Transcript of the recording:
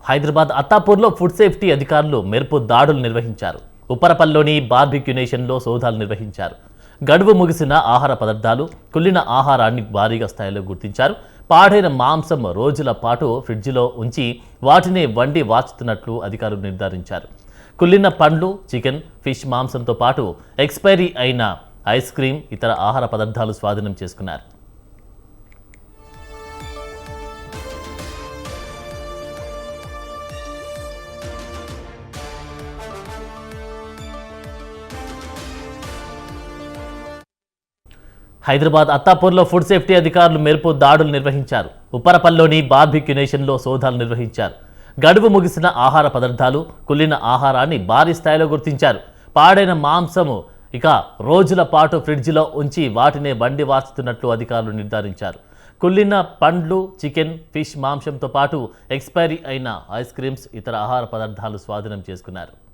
Hyderabad అత్తాపూర్లో food safety అధికారులు మెరుపు దాడులు నిర్వహించారు. ఉప్పరపల్లిలోని బార్బిక్యూ నేషన్లో సోదాలు నిర్వహించారు. గడువు ముగిసిన ఆహార పదార్థాలు, కుళ్ళిన ఆహారాన్ని భారీగా స్థాయిలో గుర్తించారు. పాడైన మాంసం రోజుల పాటు ఫ్రిడ్జిలో ఉంచి వాటిని వండి వాచుతున్నట్లు అధికారులు నిర్ధారించారు. కుళ్ళిన పండ్లు, చికెన్, ఫిష్ మాంసంతో పాటు ఎక్స్పైరీ అయిన ఐస్ క్రీం, ఇతర ఆహార పదార్థాలు స్వాధీనం చేసుకున్నారు. హైదరాబాద్ అత్తాపూర్లో ఫుడ్ సేఫ్టీ అధికారులు మెరుపు దాడులు నిర్వహించారు. ఉప్పరపల్లిలోని బార్బిక్యూ నేషన్లో సోదాలు నిర్వహించారు. గడువు ముగిసిన ఆహార పదార్థాలు, కుళ్ళిన ఆహారాన్ని భారీ స్థాయిలో గుర్తించారు. పాడైన మాంసము రోజుల పాటు ఫ్రిడ్జిలో ఉంచి వాటినే వండి వాచుతున్నట్లు అధికారులు నిర్ధారించారు. కుళ్ళిన పండ్లు, చికెన్, ఫిష్ మాంసంతో పాటు ఎక్స్పైరీ అయిన ఐస్ క్రీమ్స్, ఇతర ఆహార పదార్థాలు స్వాధీనం చేసుకున్నారు.